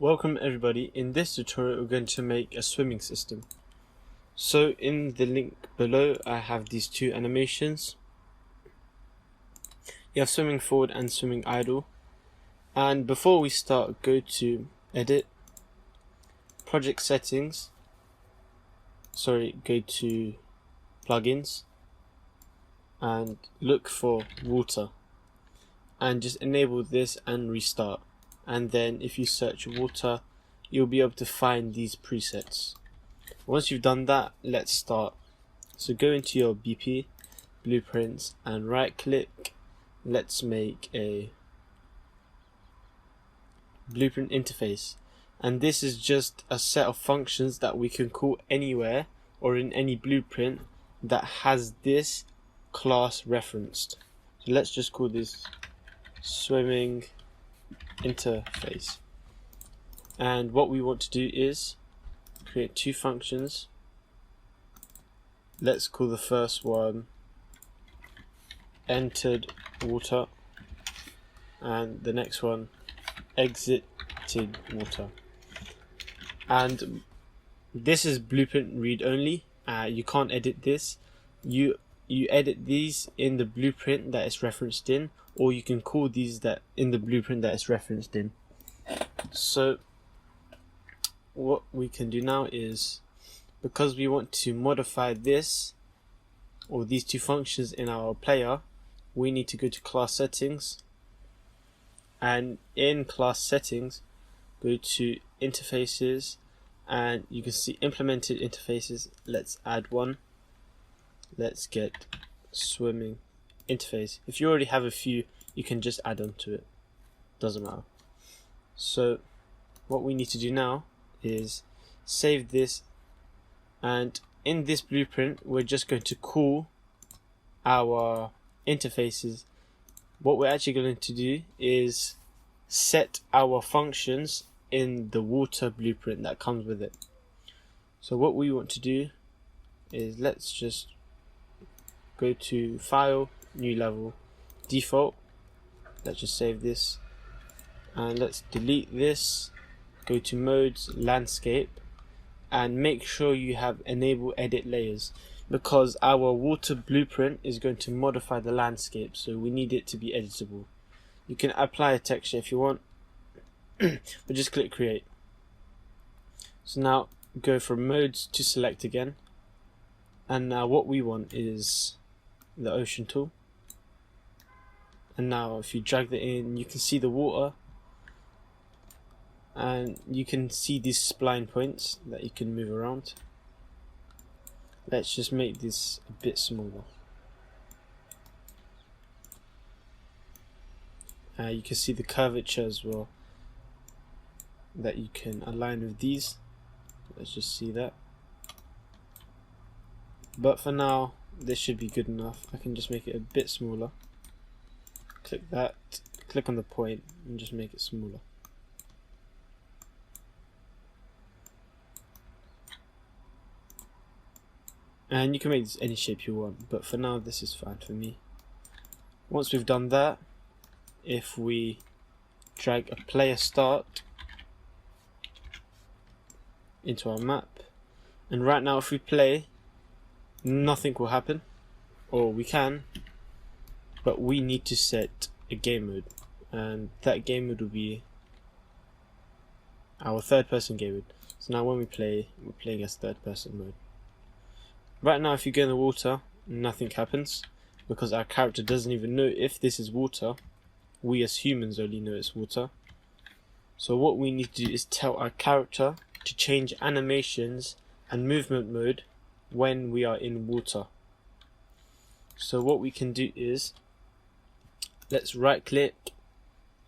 Welcome everybody. In this tutorial we're going to make a swimming system. So in the link below I have these two animations. You have swimming forward and swimming idle. And before we start, go to edit, project settings, go to plugins and look for water and just enable this and restart. And then if you search water, you'll be able to find these presets. Once you've done that, let's start. So go into your BP, blueprints, and right click. Let's make a blueprint interface. And this is just a set of functions that we can call anywhere or in any blueprint that has this class referenced. So let's just call this swimming interface. And what we want to do is create two functions. Let's call the first one entered water and the next one exited water. And this is blueprint read only. You can't edit this. You edit these in the blueprint that is referenced in, or you can call these that in the blueprint that is referenced in. So what we can do now is, because we want to modify this or these two functions in our player, we need to go to class settings, and in class settings go to interfaces, and you can see implemented interfaces. Let's add one. Let's get swimming interface. If you already have a few, you can just add on to it, doesn't matter. So what we need to do now is save this, and in this blueprint we're just going to call our interfaces. What we're actually going to do is set our functions in the water blueprint that comes with it. So what we want to do is, let's just go to file, new level, default. Let's just save this and let's delete this. Go to modes, landscape, and make sure you have enable edit layers, because our water blueprint is going to modify the landscape, so we need it to be editable. You can apply a texture if you want, but just click create. So now go from modes to select again, and now what we want is the ocean tool. And now if you drag that in, you can see the water, and you can see these spline points that you can move around. Let's just make this a bit smaller. You can see the curvature as well that you can align with these. Let's just see that. But for now, this should be good enough. I can just make it a bit smaller. Click that, click on the point and just make it smaller. And you can make this any shape you want, but for now this is fine for me. Once we've done that, if we drag a player start into our map, and right now if we play, nothing will happen, or we can, but we need to set a game mode, and that game mode will be our third person game mode. So now when we play, we're playing as third person mode. Right now if you go in the water, nothing happens, because our character doesn't even know if this is water. We as humans only know it's water. So what we need to do is tell our character to change animations and movement mode when we are in water. So what we can do is, let's right click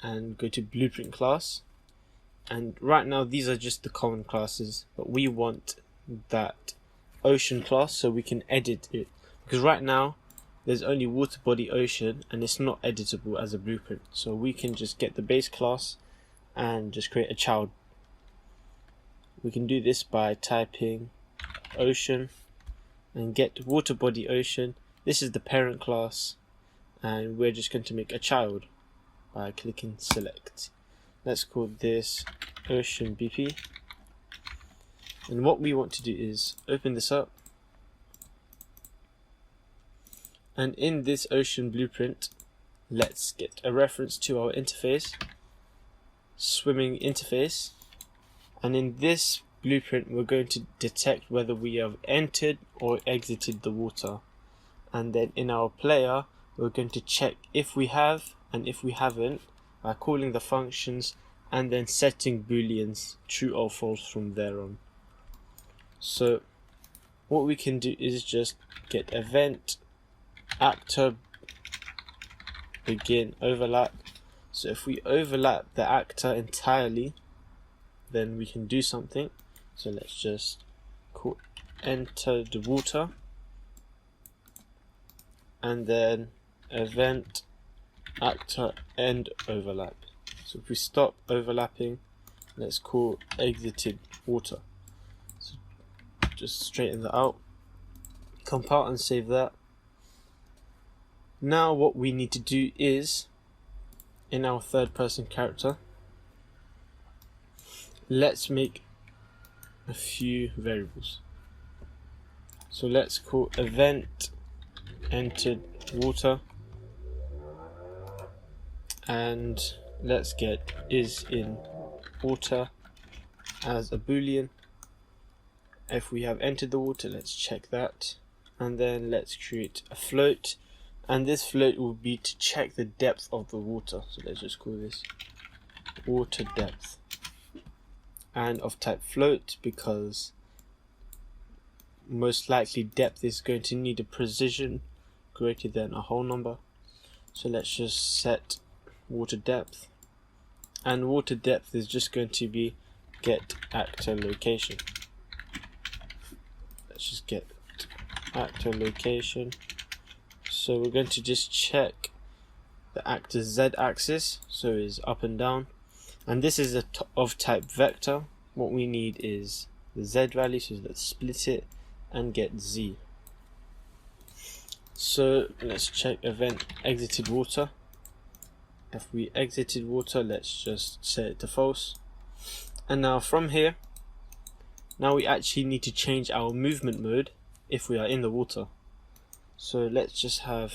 and go to blueprint class, and right now these are just the common classes, but we want that ocean class so we can edit it, because right now there's only water body ocean and it's not editable as a blueprint. So we can just get the base class and just create a child. We can do this by typing ocean and get water body ocean. This is the parent class, and we're just going to make a child by clicking select. Let's call this ocean BP. And what we want to do is open this up, and in this ocean blueprint, let's get a reference to our interface, swimming interface, and in this blueprint we're going to detect whether we have entered or exited the water, and then in our player we're going to check if we have and if we haven't by calling the functions and then setting booleans true or false from there on. So what we can do is just get event actor begin overlap. So if we overlap the actor entirely, then we can do something. So let's just call enter the water, and then event actor end overlap. So if we stop overlapping, let's call exited water. So just straighten that out, compile and save that. Now what we need to do is, in our third person character, let's make a few variables. So let's call event entered water, and let's get is in water as a boolean. If we have entered the water, let's check that, and then let's create a float, and this float will be to check the depth of the water. So let's just call this water depth, and of type float, because most likely depth is going to need a precision greater than a whole number. So let's just set water depth, and water depth is just going to be get actor location. Let's just get actor location. So we're going to just check the actor's z-axis, so is up and down, and this is of type vector. What we need is the z value, so let's split it and get z. So let's check event exited water. If we exited water, let's just set it to false. And now from here, now we actually need to change our movement mode if we are in the water. So let's just have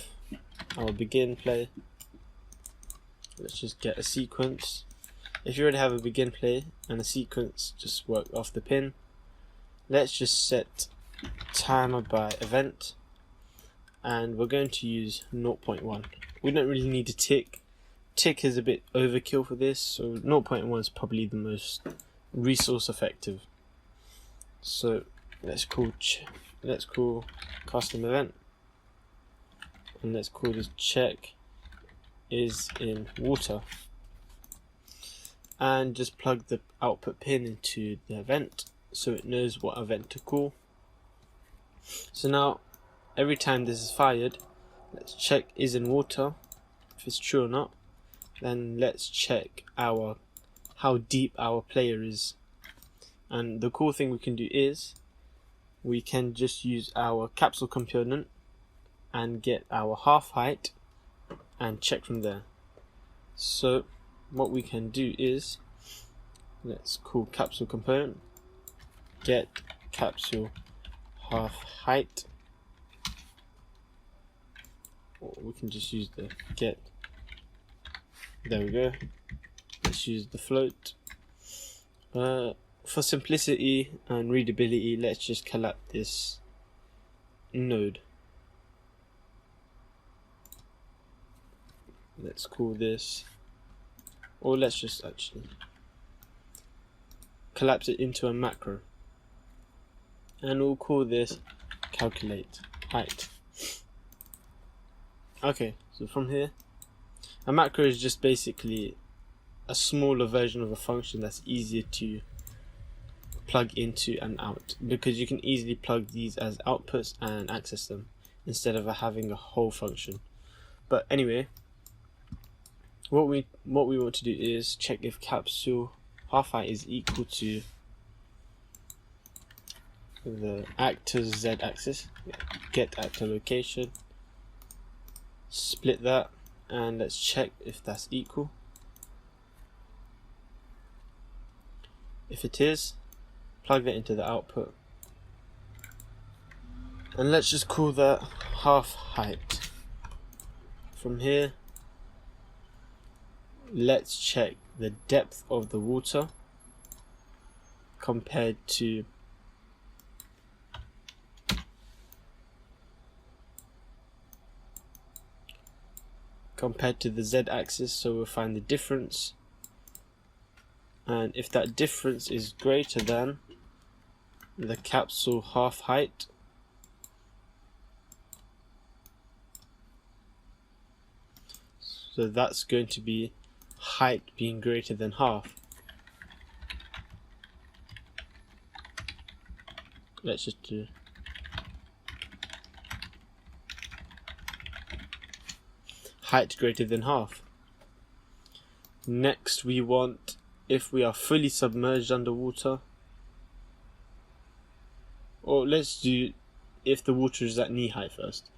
our begin play. Let's just get a sequence. If you already have a begin play and a sequence, just work off the pin. Let's just set timer by event, and we're going to use 0.1. We don't really need a tick. Tick is a bit overkill for this, so 0.1 is probably the most resource effective. So let's call custom event, and let's call this check is in water, and just plug the output pin into the event so it knows what event to call. So now every time this is fired, let's check is in water. If it's true or not, then let's check how deep our player is. And the cool thing we can do is we can just use our capsule component and get our half height and check from there. So what we can do is, let's call capsule component get capsule half height, or we can just use the get. There we go. Let's use the float. For simplicity and readability, let's just collapse this node. Let's call this, or let's just actually collapse it into a macro, and we'll call this calculate height. Okay, so from here, a macro is just basically a smaller version of a function that's easier to plug into and out, because you can easily plug these as outputs and access them instead of having a whole function. But anyway, what we want to do is check if capsule half height is equal to the actor's z-axis. Get actor location, split that, and let's check if that's equal. If it is, plug that into the output. And let's just call that half height. From here, let's check the depth of the water compared to the z-axis, so we'll find the difference, and if that difference is greater than the capsule half height, so that's going to be height being greater than half. Let's just do height greater than half. Next we want if we are fully submerged underwater, or let's do if the water is at knee height first.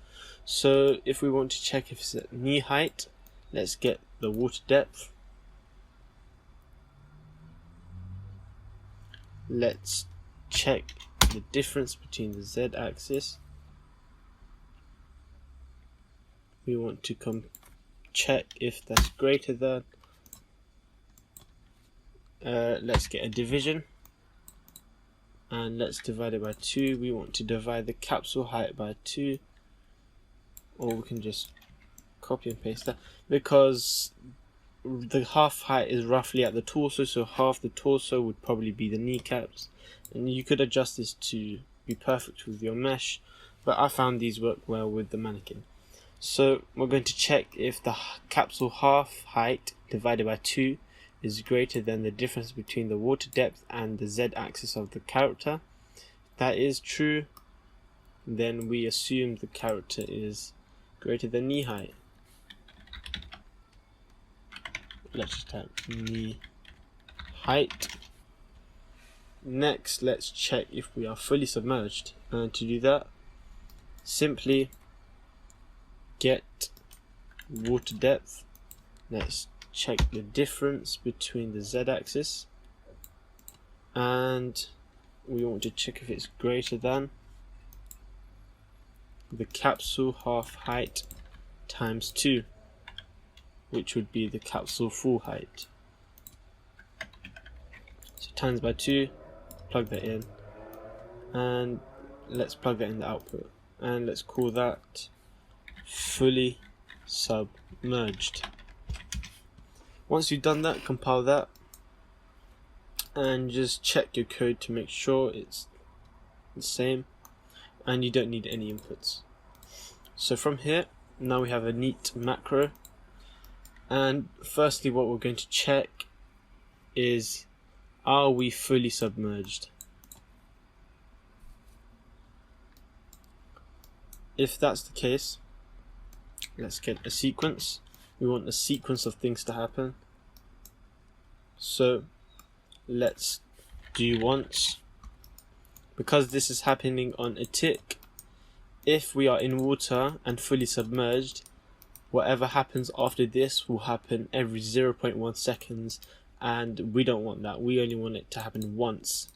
So if we want to check if it's at knee height, let's get the water depth. Let's check the difference between the z-axis. We want to check if that's greater than, let's get a division, and let's divide it by 2. We want to divide the capsule height by 2, or we can just copy and paste that, because the half height is roughly at the torso, so half the torso would probably be the kneecaps, and you could adjust this to be perfect with your mesh, but I found these work well with the mannequin. So we're going to check if the capsule half height divided by 2 is greater than the difference between the water depth and the z-axis of the character. If that is true, then we assume the character is greater than knee height. Let's just type knee height. Next, let's check if we are fully submerged, and to do that, simply get water depth. Let's check the difference between the z-axis, and we want to check if it's greater than the capsule half height times 2, which would be the capsule full height. So times by 2, plug that in, and let's plug that in the output, and let's call that fully submerged. Once you've done that, compile that and just check your code to make sure it's the same and you don't need any inputs. So from here, now we have a neat macro, and firstly what we're going to check is, are we fully submerged? If that's the case, let's get a sequence. We want a sequence of things to happen. So let's do once. Because this is happening on a tick, if we are in water and fully submerged, whatever happens after this will happen every 0.1 seconds, and we don't want that. We only want it to happen once.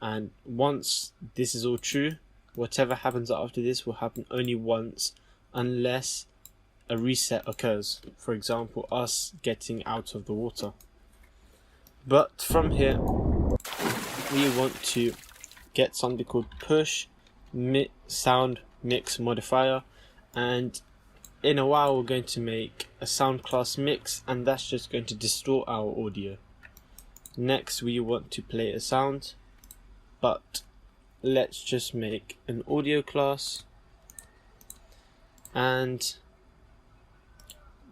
And once this is all true, whatever happens after this will happen only once, unless a reset occurs, for example us getting out of the water. But from here we want to get something called push sound mix modifier, and in a while we're going to make a sound class mix, and that's just going to distort our audio. Next we want to play a sound, but let's just make an audio class, and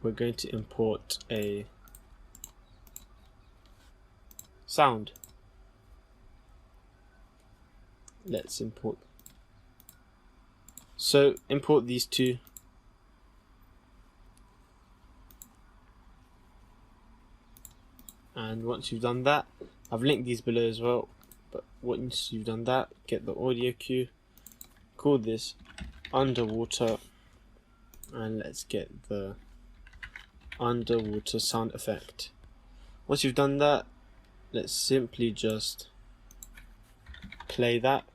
we're going to import a sound. Let's import. So import these two. And once you've done that, I've linked these below as well, but once you've done that, get the audio cue, call this underwater, and let's get the underwater sound effect. Once you've done that, let's simply just play that,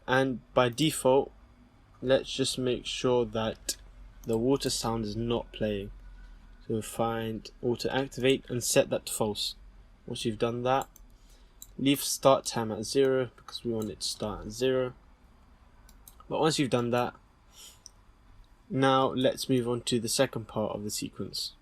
and by default let's just make sure that the water sound is not playing. So find auto activate and set that to false. Once you've done that, leave start time at 0 because we want it to start at 0. But once you've done that, now let's move on to the second part of the sequence.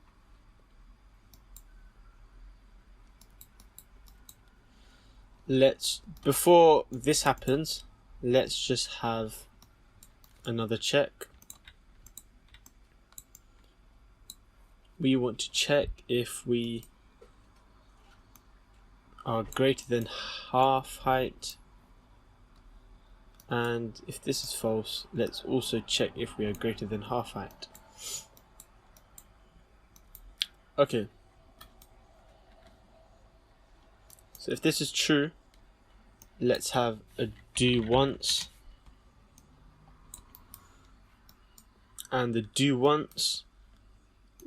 Before this happens, let's just have another check. We want to check if we are greater than half height, and if this is false, let's also check if we are greater than half height. Okay, so if this is true, let's have a do once, and the do once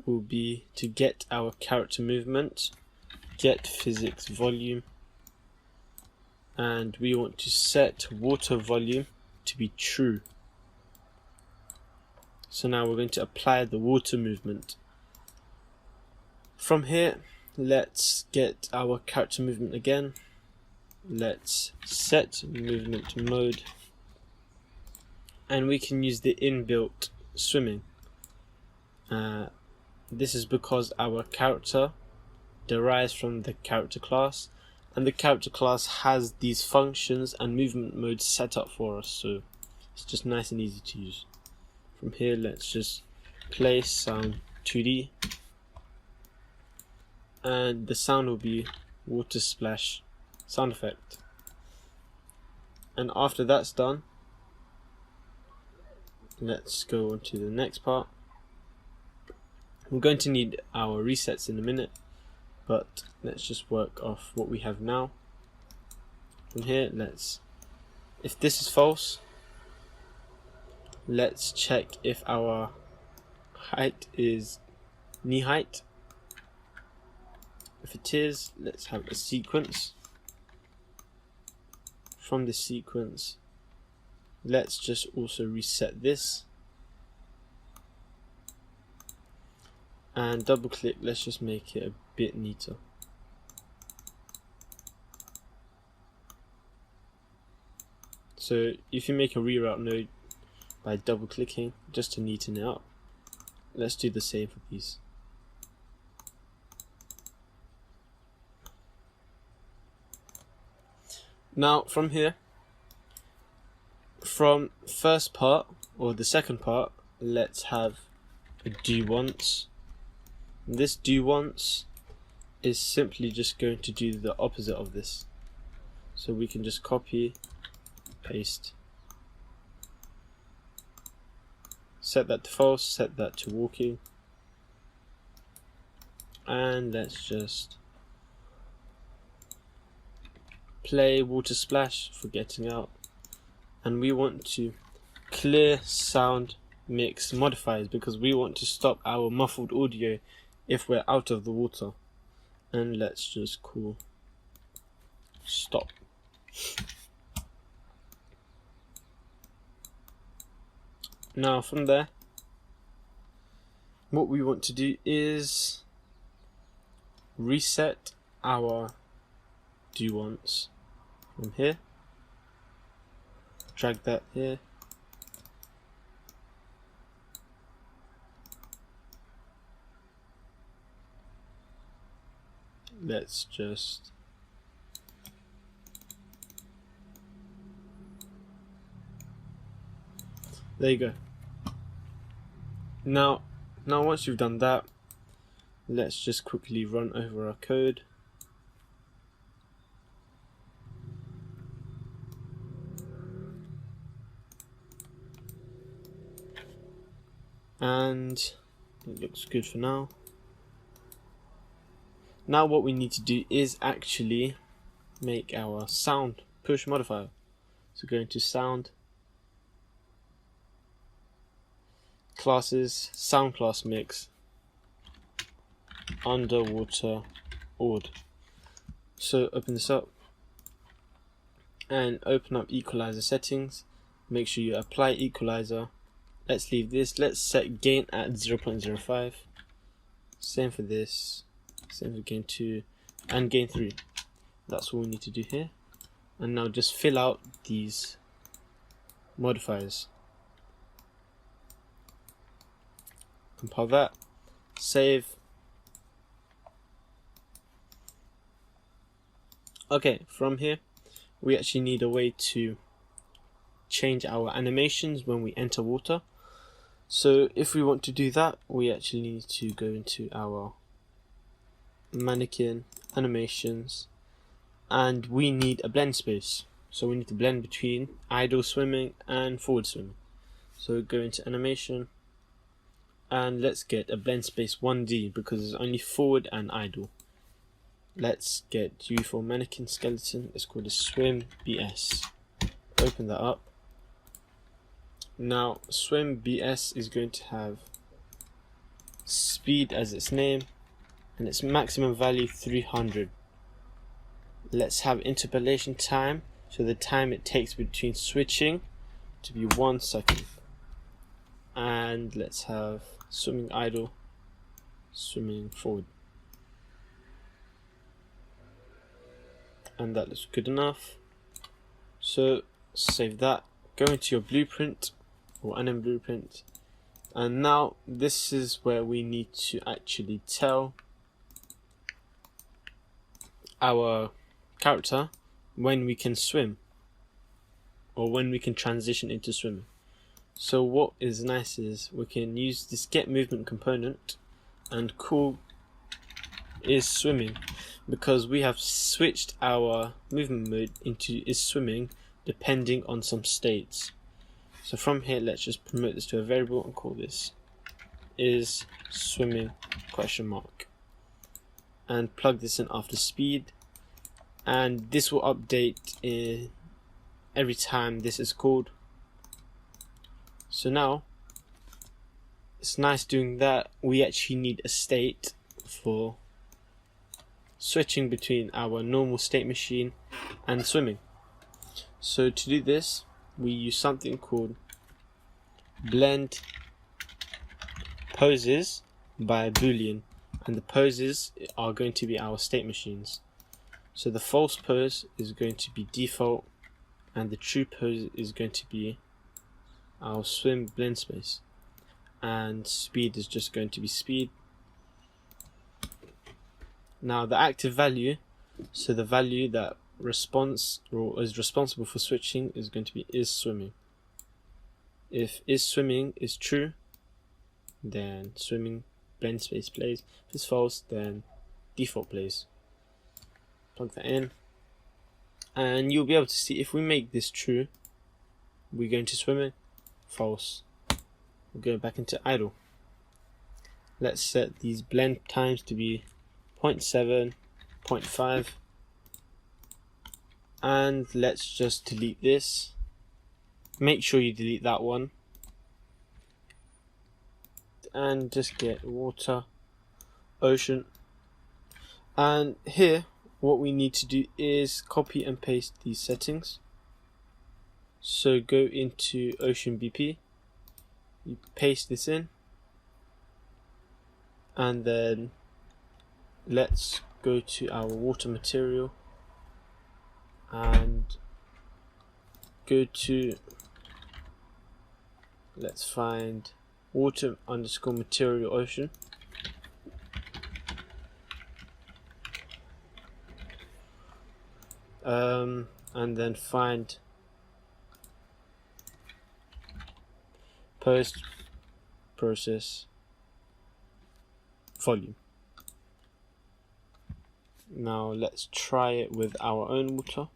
will be to get our character movement, get physics volume, and we want to set water volume to be true. So now we're going to apply the water movement. From here, let's get our character movement again. Let's set movement mode, and we can use the inbuilt swimming. This is because our character derives from the character class, and the character class has these functions and movement modes set up for us, so it's just nice and easy to use. From here, let's just play sound 2D, and the sound will be water splash sound effect. And after that's done, let's go on to the next part. We're going to need our resets in a minute, but let's just work off what we have now. From here, if this is false, let's check if our height is knee height. If it is, let's have a sequence. From the sequence, let's just also reset this, and double click, let's just make it a bit neater. So if you make a reroute node by double clicking just to neaten it up, let's do the same for these. Now from here, from first part or the second part, let's have a do once. This do once is simply just going to do the opposite of this. So we can just copy, paste, set that to false, set that to walking, and let's just play water splash for getting out. And we want to clear sound mix modifiers because we want to stop our muffled audio if we're out of the water. And let's just call stop. Now from there, what we want to do is reset our do once from here, drag that here, let's just there you go. Now once you've done that, let's just quickly run over our code. And it looks good for now. Now what we need to do is actually make our sound push modifier. So go into sound, classes, sound class mix, underwater odd. So open this up and open up equalizer settings. Make sure you apply equalizer. Let's leave this. Let's set gain at 0.05. Same for this. Same for gain 2 and gain 3. That's all we need to do here. And now just fill out these modifiers. Compile that. Save. Okay, from here we actually need a way to change our animations when we enter water. So if we want to do that, we actually need to go into our mannequin animations, and we need a blend space. So we need to blend between idle swimming and forward swimming. So go into animation and let's get a blend space 1D because it's only forward and idle. Let's get U for mannequin skeleton. Let's call this swim BS. Open that up. Now swim BS is going to have speed as its name and its maximum value 300. Let's have interpolation time, so the time it takes between switching to be 1 second. And let's have swimming idle, swimming forward. And that looks good enough. So save that, go into your blueprint or NM blueprint, and now this is where we need to actually tell our character when we can swim or when we can transition into swimming. So what is nice is we can use this get movement component and call is swimming, because we have switched our movement mode into is swimming depending on some states. So from here, let's just promote this to a variable and call this is swimming ? And plug this in after speed, and this will update every time this is called. So now it's nice doing that. We actually need a state for switching between our normal state machine and swimming. So to do this, we use something called blend poses by boolean, and the poses are going to be our state machines. So the false pose is going to be default and the true pose is going to be our swim blend space, and speed is just going to be speed. Now the active value, so the value that is responsible for switching, is going to be is swimming. If is swimming is true, then swimming blend space plays. If it's false, then default plays. Plug that in, and you'll be able to see if we make this true, we're going to swimming. False, we're going back into idle. Let's set these blend times to be 0.7, 0.5, and let's just delete this. Make sure you delete that one, and just get water, ocean, and here what we need to do is copy and paste these settings. So go into Ocean BP, you paste this in, and then let's go to our water material and go to, let's find water underscore material ocean, and then find post process volume. Now let's try it with our own water.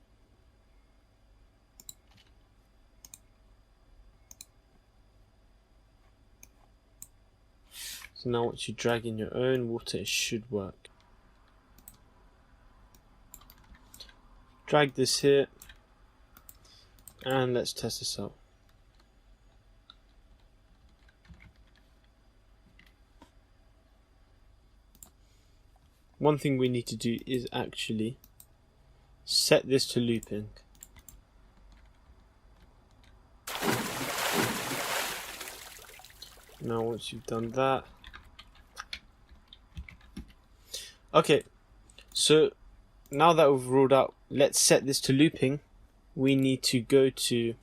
So now once you drag in your own water, it should work. Drag this here and let's test this out. One thing we need to do is actually set this to looping. Now once you've done that, okay, so now that we've ruled out let's set this to looping, we need to go to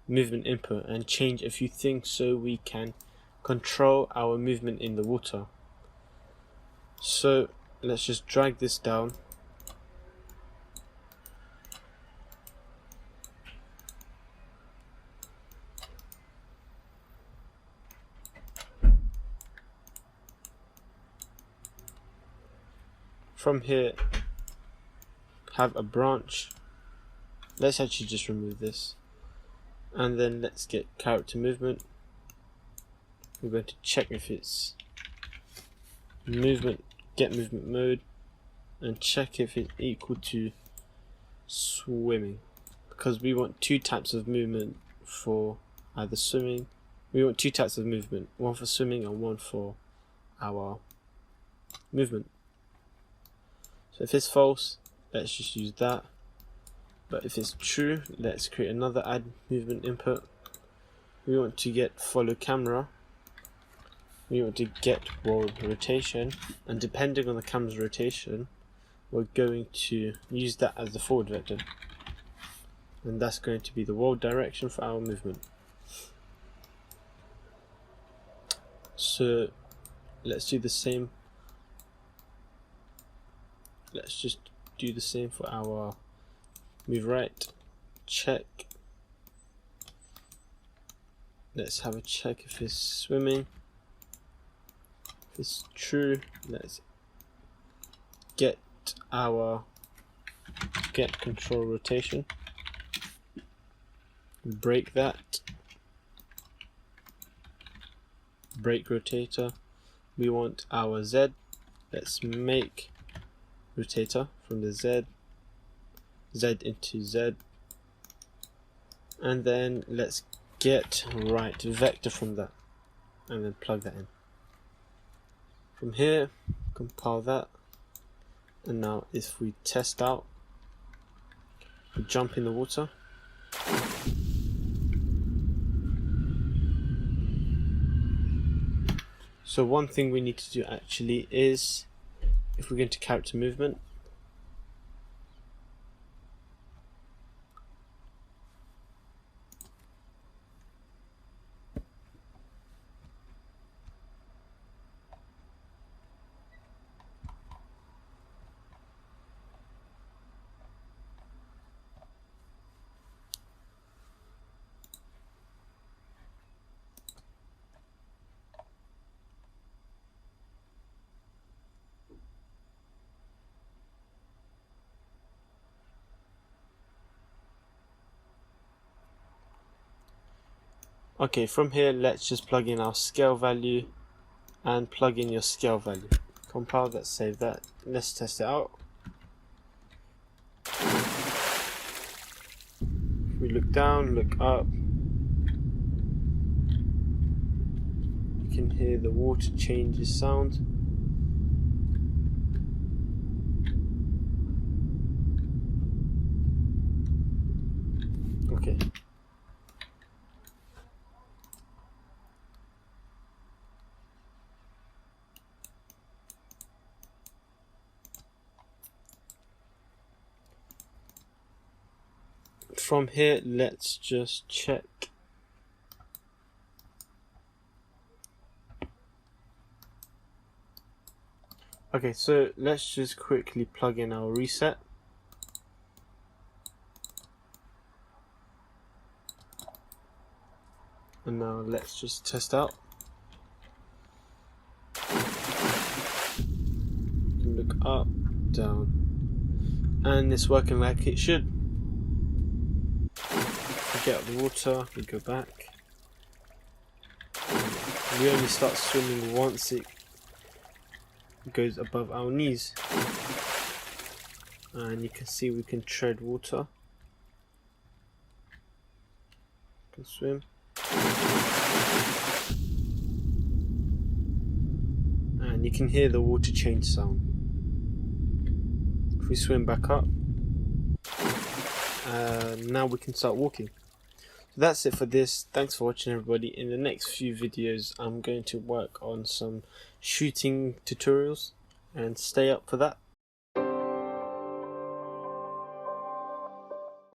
movement input and change a few things so we can control our movement in the water. So let's just drag this down. From here, have a branch. Let's actually just remove this. And then let's get character movement. We're going to check if it's movement, get movement mode, and check if it's equal to swimming. Because we want two types of movement for either swimming. We want two types of movement, one for swimming and one for our movement. So if it's false, let's just use that. But if it's true, let's create another add movement input. We want to get follow camera. We want to get world rotation, and depending on the camera's rotation, we're going to use that as the forward vector, and that's going to be the world direction for our movement. So let's do the same. Let's just do the same for our move right, check. Let's have a check if it's swimming. If it's true, let's get our get control rotation, break that, break rotator. We want our Z, let's make rotator from the Z into Z, and then let's get right vector from that, and then plug that in. From here, compile that, and now if we test out, we jump in the water. So one thing we need to do actually is, if we're going to character movement, okay, from here let's just plug in our scale value and plug in your scale value. Compile that, save that. Let's test it out. We look down, look up. You can hear the water changes sound. Okay. From here, let's just check. Okay, so let's just quickly plug in our reset. And now let's just test out. You can look up, down, and it's working like it should. We get out the water, we go back. We only start swimming once it goes above our knees. And you can see we can tread water. We can swim. And you can hear the water change sound. If we swim back up, now we can start walking. So that's it for this. Thanks for watching, everybody. In the next few videos I'm going to work on some shooting tutorials, and stay up for that.